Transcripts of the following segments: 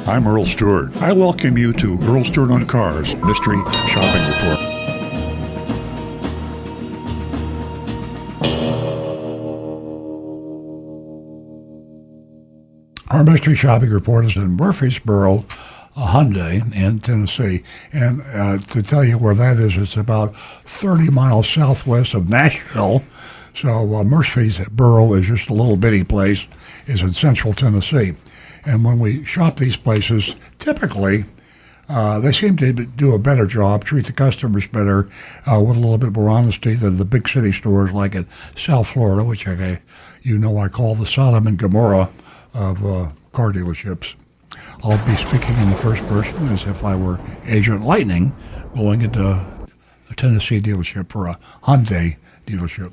I'm Earl Stewart. I welcome you to Earl Stewart on Cars Mystery Shopping Report. Our mystery shopping report is in Murfreesboro, Hyundai in Tennessee. And to tell you where that is, it's about 30 miles southwest of Nashville. So Murfreesboro is just a little bitty place. It's in central Tennessee. And when we shop these places, typically they seem to do a better job, treat the customers better with a little bit more honesty than the big city stores like in South Florida, which I call the Sodom and Gomorrah of car dealerships. I'll be speaking in the first person as if I were Agent Lightning going into a Tennessee dealership for a Hyundai dealership.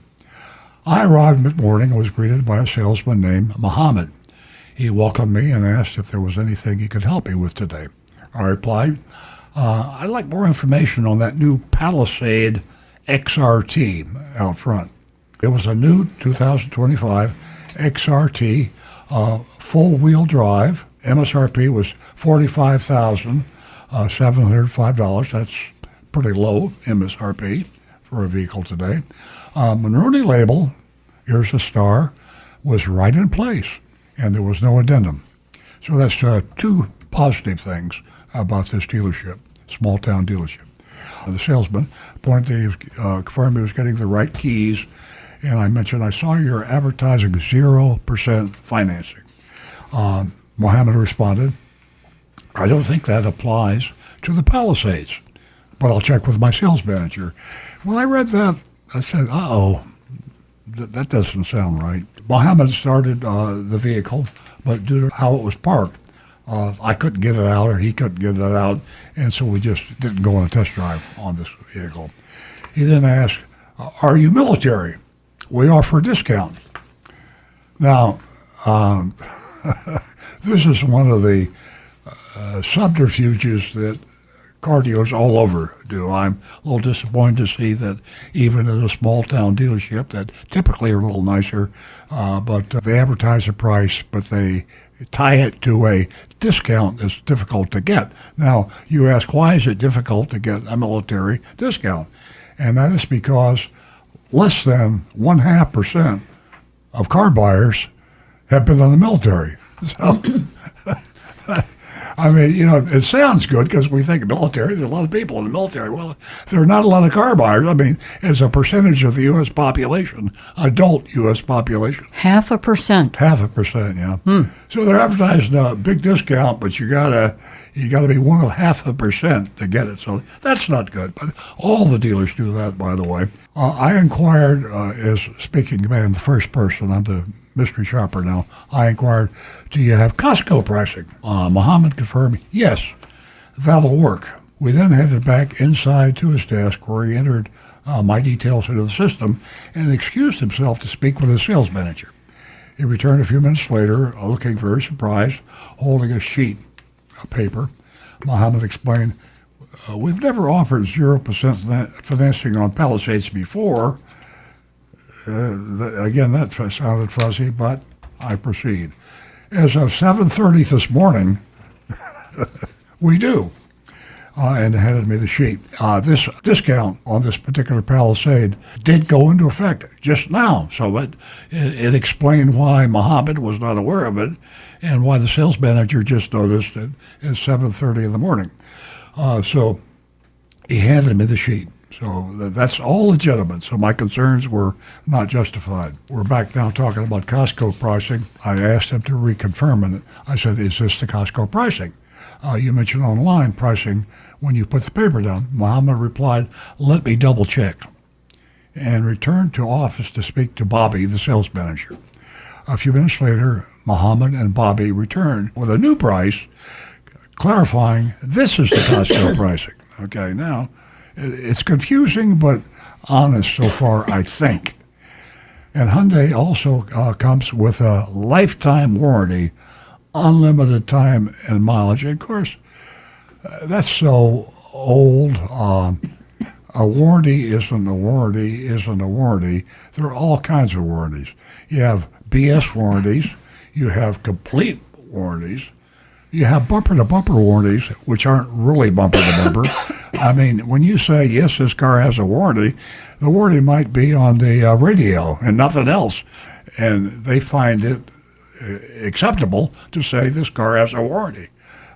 I arrived mid-morning and was greeted by a salesman named Muhammad. He welcomed me and asked if there was anything he could help me with today. I replied, I'd like more information on that new Palisade XRT out front. It was a new 2025 XRT, full-wheel drive. MSRP was $45,705. That's pretty low MSRP for a vehicle today. Monroney label, here's a star, was right in place, and there was no addendum. So that's two positive things about this dealership, small-town dealership. The salesman confirmed he was getting the right keys, and I mentioned, I saw you're advertising 0% financing. Mohammed responded, I don't think that applies to the Palisades, but I'll check with my sales manager. When I read that, I said, that doesn't sound right. Mohammed started the vehicle, but due to how it was parked, I couldn't get it out, or he couldn't get it out, and so we just didn't go on a test drive on this vehicle. He then asked, are you military? We offer a discount. Now, this is one of the subterfuges that car dealers all over do. I'm a little disappointed to see that even at a small town dealership that typically are a little nicer, but they advertise the price, but they tie it to a discount that's difficult to get. Now, you ask, why is it difficult to get a military discount? And that is because less than 0.5% of car buyers have been in the military. So, I mean, it sounds good because we think military, there are a lot of people in the military. Well, there are not a lot of car buyers. I mean, as a percentage of the U.S. population, adult U.S. population. 0.5%. 0.5%, yeah. So they're advertising a big discount, but you gotta be 0.5% to get it. So that's not good. But all the dealers do that, by the way. I inquired, as speaking in the first person, I'm the mystery shopper now. I inquired, do you have Costco pricing? Muhammad confirmed, yes, that'll work. We then headed back inside to his desk where he entered my details into the system and excused himself to speak with his sales manager. He returned a few minutes later, looking very surprised, holding a sheet of paper. Muhammad explained, we've never offered 0% financing on Palisades before. Again, that sounded fuzzy, but I proceed. As of 7:30 this morning, we do. And handed me the sheet. This discount on this particular Palisade did go into effect just now. So it explained why Muhammad was not aware of it and why the sales manager just noticed it at 7:30 in the morning. So he handed me the sheet. So that's all legitimate. So my concerns were not justified. We're back now talking about Costco pricing. I asked him to reconfirm it. I said, is this the Costco pricing? You mentioned online pricing when you put the paper down. Muhammad replied, let me double check, and returned to office to speak to Bobby, the sales manager. A few minutes later, Muhammad and Bobby returned with a new price, clarifying this is the Costco pricing. Okay, now, it's confusing, but honest so far, I think. And Hyundai also comes with a lifetime warranty, unlimited time and mileage. And of course, that's so old. A warranty isn't a warranty isn't a warranty. There are all kinds of warranties. You have BS warranties. You have complete warranties. You have bumper-to-bumper warranties, which aren't really bumper-to-bumper. I mean, when you say, yes, this car has a warranty, the warranty might be on the radio and nothing else. And they find it acceptable to say this car has a warranty.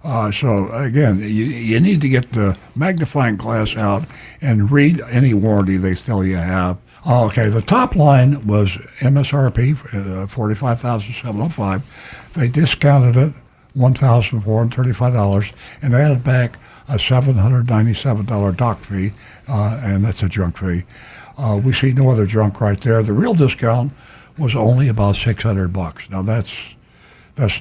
So, again, you need to get the magnifying glass out and read any warranty they tell you have. Okay, the top line was MSRP, $45,705. They discounted it, $1,435, and added back a $797 dock fee, and that's a junk fee. We see no other junk right there. The real discount was only about $600. Now that's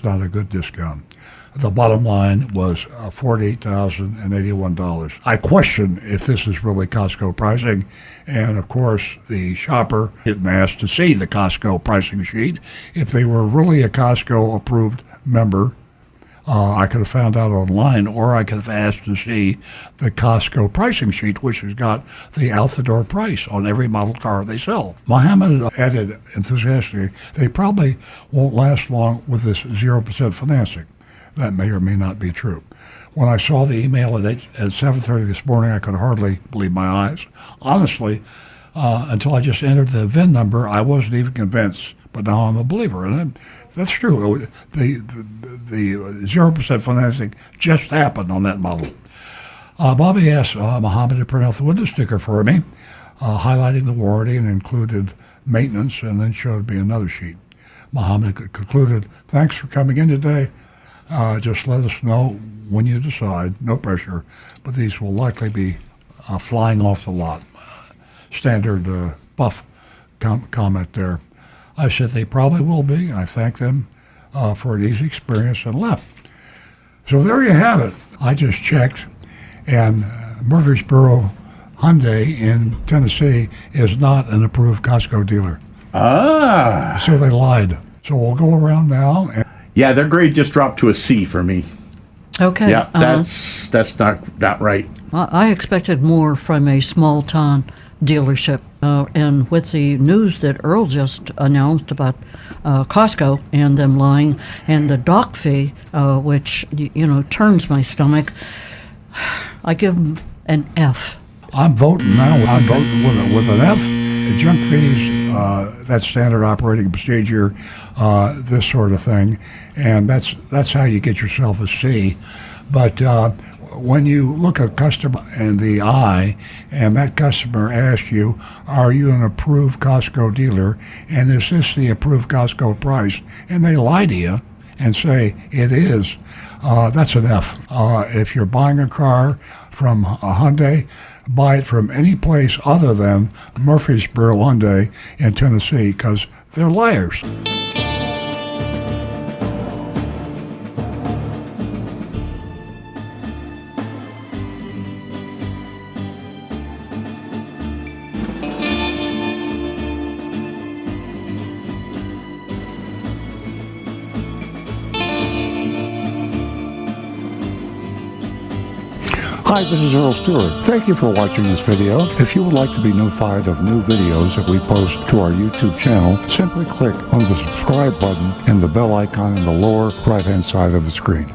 not a good discount. The bottom line was $48,081. I question if this is really Costco pricing, and of course the shopper didn't ask to see the Costco pricing sheet. If they were really a Costco approved member, I could have found out online, or I could have asked to see the Costco pricing sheet, which has got the out-the-door price on every model car they sell. Mohammed added enthusiastically, they probably won't last long with this 0% financing. That may or may not be true. When I saw the email at 7:30 this morning, I could hardly believe my eyes. Honestly, until I just entered the VIN number, I wasn't even convinced. But now I'm a believer, and that's true. The 0% financing just happened on that model. Bobby asked Mohammed to print out the window sticker for me, highlighting the warranty, and included maintenance, and then showed me another sheet. Mohammed concluded, "Thanks for coming in today. Just let us know when you decide. No pressure, but these will likely be flying off the lot." Standard buff comment there. I said they probably will be. I thanked them for an easy experience and left. So there you have it. I just checked, and Murfreesboro Hyundai in Tennessee is not an approved Costco dealer. So they lied. So we'll go around now. Yeah, their grade just dropped to a C for me. Okay. Yeah, that's not right. I expected more from a small town dealership. And with the news that Earl just announced about Costco and them lying, and the dock fee, which, turns my stomach, I give them an F. I'm voting now. I'm voting with an F. The junk fees, that's standard operating procedure, this sort of thing. And that's how you get yourself a C. But when you look a customer in the eye and that customer asks you, are you an approved Costco dealer, and is this the approved Costco price, and they lie to you and say it is, that's an F. If you're buying a car from a Hyundai, buy it from any place other than Murfreesboro Hyundai in Tennessee, because they're liars. Hi, this is Earl Stewart. Thank you for watching this video. If you would like to be notified of new videos that we post to our YouTube channel, simply click on the subscribe button and the bell icon in the lower right-hand side of the screen.